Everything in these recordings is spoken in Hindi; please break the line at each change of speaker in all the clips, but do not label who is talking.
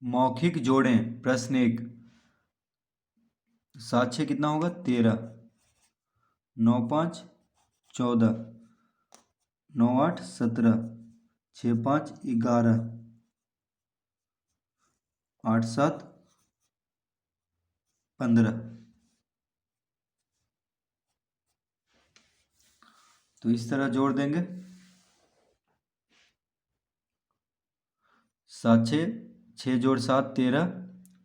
मौखिक जोड़ें। प्रश्न 1। 7 6 कितना होगा? 13। 9 5 14। 9 8 17। 6 5 11। 8 7 15। तो इस तरह जोड़ देंगे। 7 6 6 जोड़ 7 13।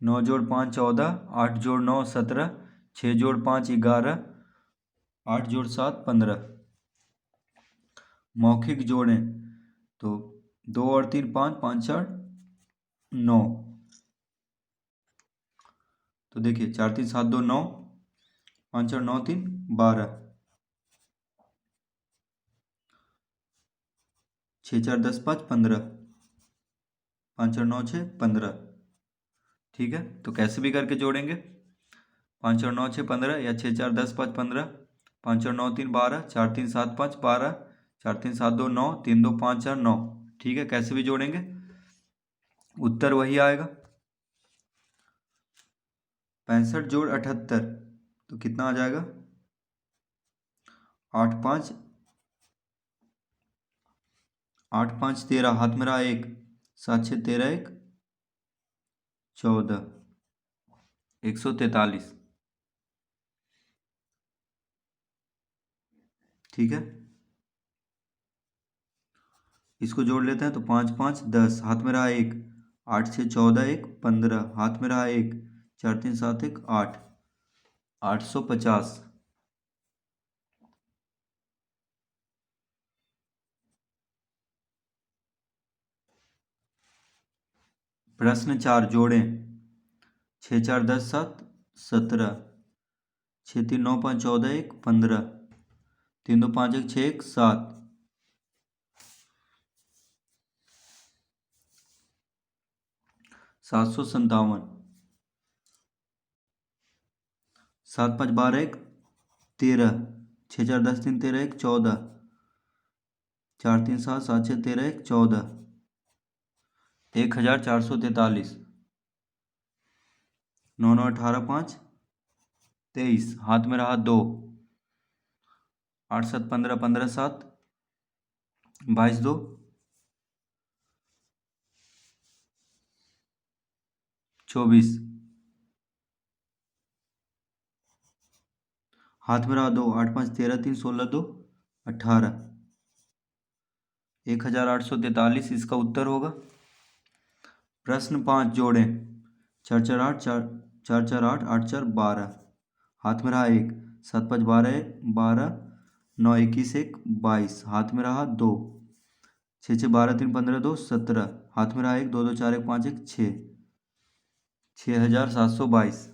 9 जोड़ 5 14। 8 जोड़ 9 17। 6 जोड़ 5 11। 8 जोड़ 7 15। मौखिक जोड़ें तो 2 और 3 5 5 4 9। तो देखिए 4 3 7 2 9। 5 और 9 3 12। 6 4 10 5 15। 5 और 9 6 15। ठीक है, तो कैसे भी करके जोड़ेंगे। 5 और 9 6 15 या 6 4 10 5 15। 5 और 9 3 12। 4 3 7 5 12। 4 3 7 2 9। 3 2 5 4 9। ठीक है, कैसे भी जोड़ेंगे उत्तर वही आएगा। 65 जोड़ 78 तो कितना आ जाएगा? 8 5 8 5 13। हाथ में रहा 1। 7 6 13 1 14। 143। ठीक है, इसको जोड़ लेते हैं तो 5 5 10। हाथ में रहा 1। 8 6 14 1 15। हाथ में रहा 1। 4 3 7 1 8। 850। प्रश्न 4 जोड़ें। 6 4 10 7 17। 6 3 9 5 14 1 15। 3 2 5 1 6 1 7। 757। 7 5 12 1 13। 6 4 10 3 13 1 14। 4 3 7 7 6 13 1 14। 1443। 9 9 18 5 23। हाथ में रहा 2। 8 7 15 15 7 22 2 24। हाथ में रहा 2। 8 5 13 3 16 2 18। 1843 इसका उत्तर होगा। प्रश्न 5 जोड़ें। 4 4 8 4 4 4 8 8 4 12। हाथ में रहा 1। 7 5 12 12। 9 21 1 22। हाथ में रहा 2। 6 6 12 3 15 2 17। हाथ में रहा 1 2 2 4 1 5 1 6। 6722।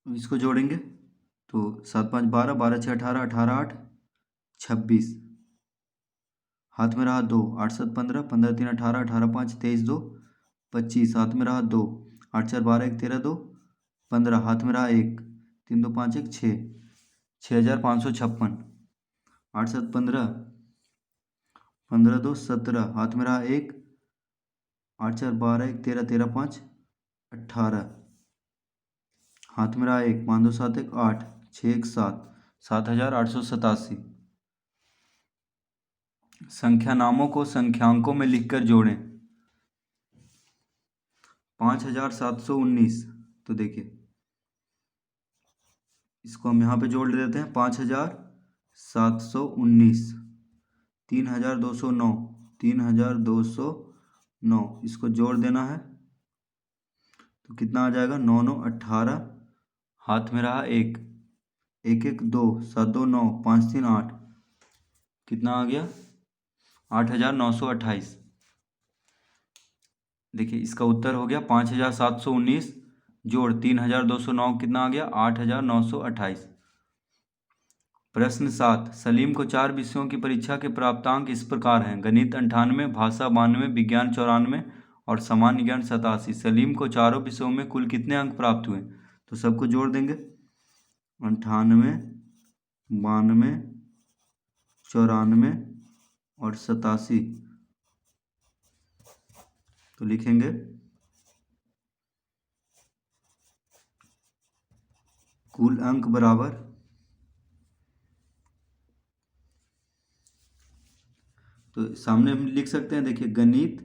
इसको जोड़ेंगे तो 7 5 12 12 6 18 18 8 26। हाथ में रहा 2। 8 7 15 15 3 18 18 5 23 2 25। हाथ में रहा 2। 8 4 12 1 13 2 15। हाथ में रहा 1 3 2 5 1 6। 6556। 8 7 15 15 2 17। हाथ में रहा 1। 8 4 12 1 13 13 5 18। हाथ में रहा 1 5 2 7 1 8 6 1 7। 7887। संख्या नामों को संख्यांकों में लिखकर जोड़ें। 5719। तो देखिए इसको हम यहाँ पे जोड़ देते हैं। 5719। 3209। 3209 इसको जोड़ देना है तो कितना आ जाएगा? 9 9 18। हाथ में रहा 1 1 1 2 7 2 9 5 3 8। कितना आ गया? 8928। देखिए इसका उत्तर हो गया 5719 जोड़ 3209 कितना आ गया? 8928। प्रश्न 7 सलीम को 4 विषयों की परीक्षा के प्राप्तांक इस प्रकार हैं। गणित 98, भाषा 92, विज्ञान 94 और सामान्य ज्ञान 87। सलीम को चारों विषयों में कुल कितने अंक प्राप्त हुए? तो सबको जोड़ देंगे। 98, 92, 94 और 87। तो लिखेंगे कुल अंक बराबर, तो सामने हम लिख सकते हैं, देखिए गणित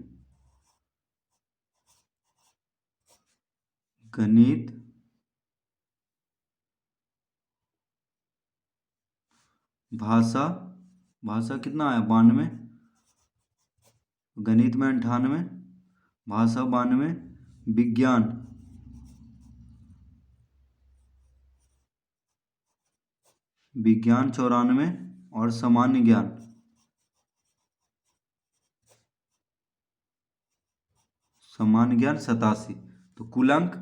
भाषा, भाषा कितना आया 92, गणित में 98, भाषा 92, विज्ञान 94 और सामान्य ज्ञान 87। तो कुल अंक,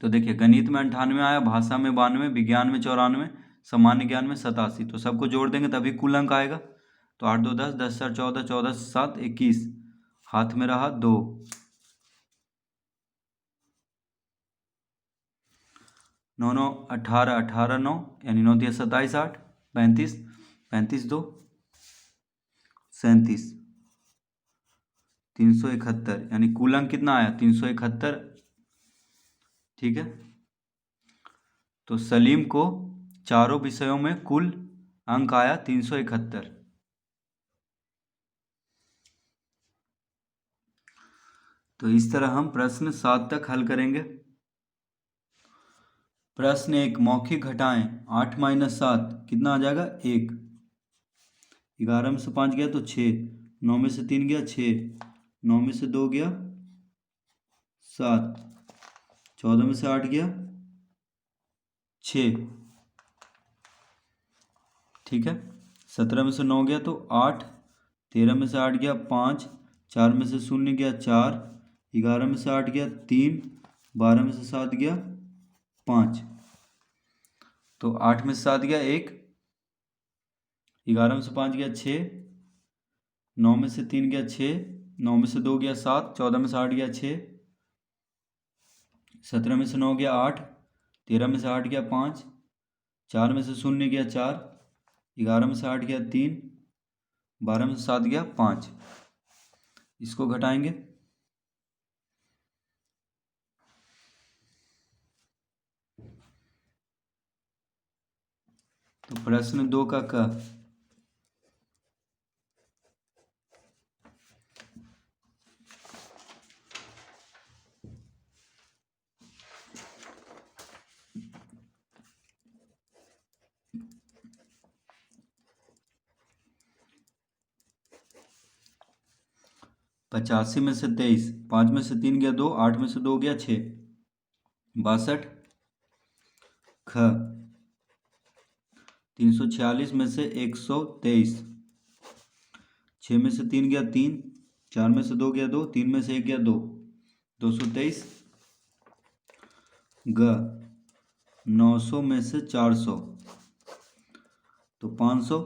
तो देखिए गणित में 98 आया, भाषा में 92, विज्ञान में 94, सामान्य ज्ञान में 87। तो सबको जोड़ देंगे तभी कुल अंक आएगा। तो 8 2 10, 10 4 14, 14 7 21, हाथ में रहा 2, 9 9 18, 18 9 यानी 9 3 27 8, 35, 35 2 37, 371 यानी कुल अंक कितना आया 371। ठीक है, तो सलीम को चारों विषयों में कुल अंक आया 371। तो इस तरह हम प्रश्न 7 तक हल करेंगे। प्रश्न 1, मौखिक घटाएं 8 - 7 कितना आ जाएगा 1, 11 में से 5 गया तो 6, 9 में से 3 गया 6, 9 में से 2 गया 7, 14 में से 8 गया 6। ठीक है, 17 में से 9 गया तो 8, 13 में से 8 गया 5, 4 में से 0 गया 4, 11 में से 8 गया 3, 12 में से 7 गया 5। तो 8 में से 7 गया 1, 11 में से 5 गया 6, 9 में से 3 गया 6, 9 में से 2 गया 7, 14 में से 8 गया 6, 17 में से 9 गया 8, 13 में से 8 गया 5, 4 में से 0 गया 4, 11 में से 8 गया 3, 12 में से 7 गया 5। इसको घटाएंगे तो प्रश्न 2 का क, पचासी में से 23, 5 में से 3 गया 2, 8 में से 2 गया 6, 62 ख, 346 में से 123, 6 में से 3 गया 3, 4 में से 2 गया 2, 3 में से 1 गया 2, 223 ग, 900 में से 400 तो 500,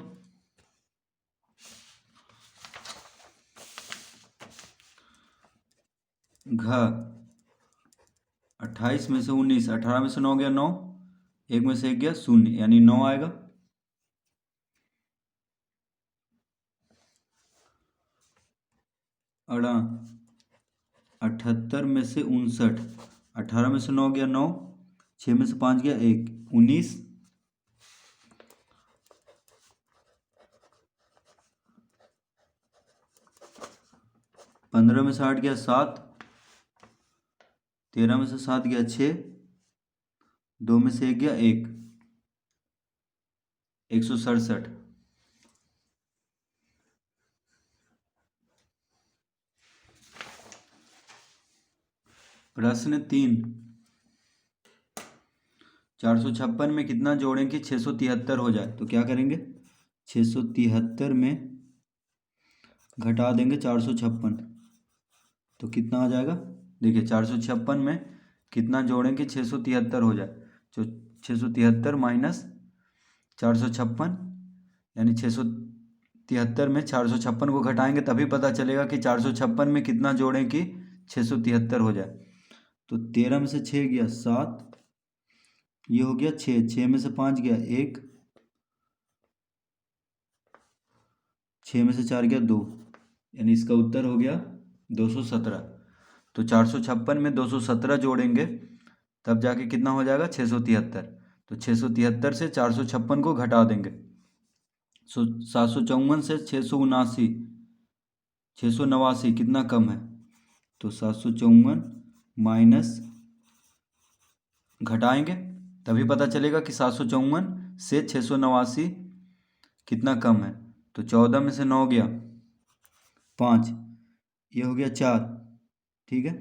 घ, 28 में से 19, 18 में से 9 गया 9, 1 में से 1 गया 0 यानी 9 आएगा। अड़ा, 78 में से 59, 18 में से 9 गया 9, 6 में से 5 गया 1, 19, 15 में से 8 गया 7, 13 में से 7 गया 6, 2 में से 1 गया 1, 167। प्रश्न 3, 456 में कितना जोड़ें कि 673 हो जाए। तो क्या करेंगे, 673 में घटा देंगे 456 तो कितना आ जाएगा। देखिए 456 में कितना जोड़ें कि 673 हो जाए, तो 673 माइनस 456 यानी 673 में 456 को घटाएंगे तभी पता चलेगा कि 456 में कितना जोड़ें कि 673 हो जाए। तो 13 में से 6 गया 7, ये हो गया 6, 6 में से 5 गया 1, 6 में से 4 गया 2 यानी इसका उत्तर हो गया 217। तो 456 में 217 जोड़ेंगे तब जाके कितना हो जाएगा 673। तो 673 से 456 को घटा देंगे। 754 से 679, 689 कितना कम है? तो 754 माइनस घटाएंगे तभी पता चलेगा कि 754 से 689 कितना कम है। तो 14 में से 9 गया 5, ये हो गया 4, ठीक है।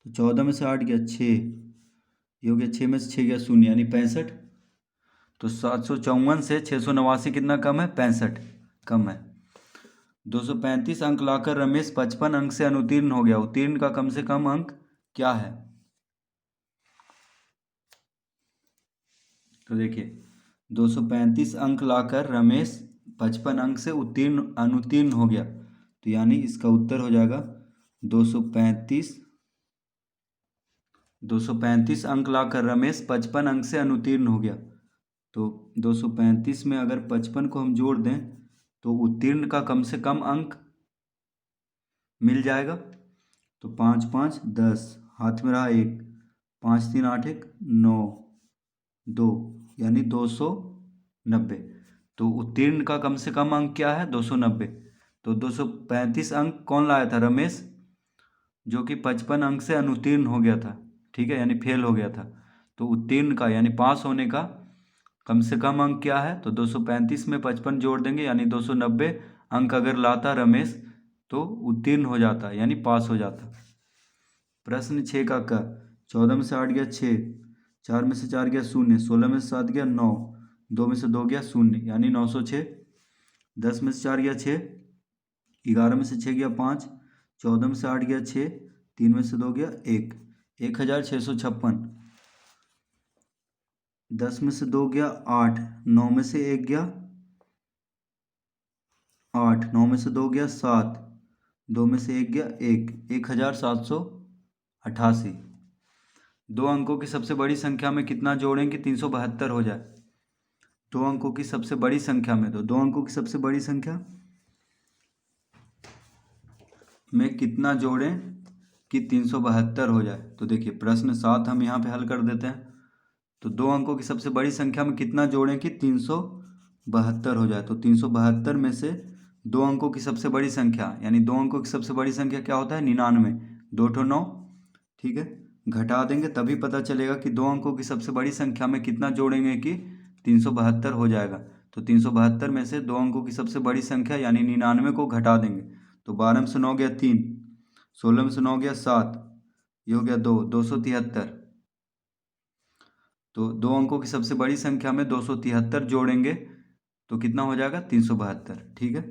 तो 14 में से 8 गया 6, ये हो गया 6 में से 6 गया 0 यानी 65। तो 754 से 689 कितना कम है? 65 कम है। 235 अंक लाकर रमेश 55 अंक से अनुत्तीर्ण हो गया। उत्तीर्ण का कम से कम अंक क्या है? तो देखिए 235 अंक लाकर रमेश 55 अंक से अनुत्तीर्ण हो गया। तो यानी इसका उत्तर हो जाएगा 235 अंक लाकर रमेश 55 अंक से अनुत्तीर्ण हो गया। तो 235 में अगर 55 को हम जोड़ दें तो उत्तीर्ण का कम से कम अंक मिल जाएगा। तो 5 5 10, हाथ में रहा 1, 5 3 8 1 9 2 यानी 290। तो उत्तीर्ण का कम से कम अंक क्या है? 290। तो 235 अंक कौन लाया था? रमेश, जो कि 55 अंक से अनुत्तीर्ण हो गया था, ठीक है, यानी फेल हो गया था। तो उत्तीर्ण का यानी पास होने का कम से कम अंक क्या है? तो 235 में 55 जोड़ देंगे यानी 290 अंक अगर लाता रमेश तो उत्तीर्ण हो जाता यानी पास हो जाता। प्रश्न 6 का क। 14 में से 8 गया 6, 4 में से 4 गया 0, 16 में से 7 गया 9, 2 में से 2 गया 0 यानी 906। 10 में से 4 गया 6, 11 में से 6 गया 5, 14 में से 8 गया 6, 3 में से 2 गया 1, 1656। 10 में से 2 गया 8, 9 में से 1 गया 8, 9 में से 2 गया 7, 2 में से 1 गया 1, 1788। दो अंकों की सबसे बड़ी संख्या में कितना जोड़ें कि 372 हो जाए? दो अंकों की सबसे बड़ी संख्या में, तो दो अंकों की सबसे बड़ी संख्या में कितना जोड़ें कि 372 हो जाए? तो देखिए प्रश्न 7 हम यहाँ पे हल कर देते हैं। तो दो अंकों की सबसे बड़ी संख्या में कितना जोड़ें कि 372 हो जाए? तो 372 में से दो अंकों की सबसे बड़ी संख्या यानी दो अंकों की सबसे बड़ी संख्या क्या होता है? 99, 2 ठो 9, ठीक है, घटा देंगे तभी पता चलेगा कि दो अंकों की सबसे बड़ी संख्या में कितना जोड़ेंगे कि 372 हो जाएगा। तो 372 में से दो अंकों की सबसे बड़ी संख्या यानी 99 को घटा देंगे। तो 12 में से 9 गया 3, 16 में से 9 गया 7, ये हो गया 2, 273। तो दो अंकों की सबसे बड़ी संख्या में 273 जोड़ेंगे तो कितना हो जाएगा? 372, ठीक है।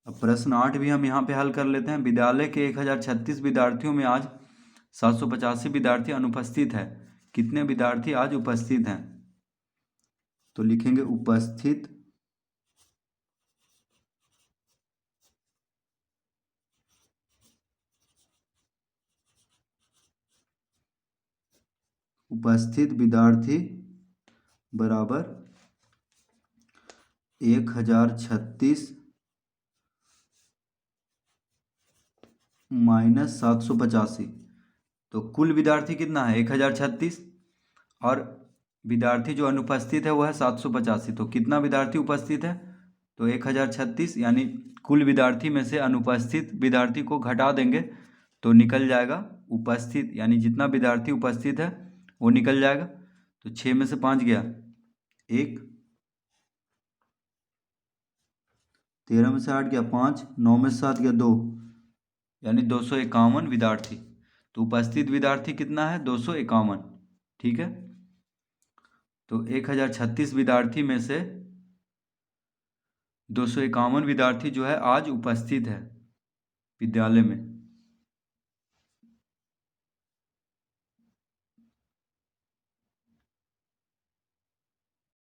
अब प्रश्न 8 भी हम यहाँ पे हल कर लेते हैं। विद्यालय के 1036 विद्यार्थियों में आज 785 विद्यार्थी अनुपस्थित है। कितने विद्यार्थी आज उपस्थित हैं? तो लिखेंगे उपस्थित विद्यार्थी बराबर 1036 माइनस 785। तो कुल विद्यार्थी कितना है? 1036 और विद्यार्थी जो अनुपस्थित है वो है 785। तो कितना विद्यार्थी उपस्थित है? तो 1036 यानी कुल विद्यार्थी में से अनुपस्थित विद्यार्थी को घटा देंगे तो निकल जाएगा उपस्थित, यानी जितना विद्यार्थी उपस्थित है वो निकल जाएगा। तो 6 में से 5 गया 1, 13 में से 8 गया 5, 9 में से 7 गया 2 यानी 251 विद्यार्थी। तो उपस्थित विद्यार्थी कितना है? 251, ठीक है। तो 1036 विद्यार्थी में से 251 विद्यार्थी जो है आज उपस्थित है विद्यालय में।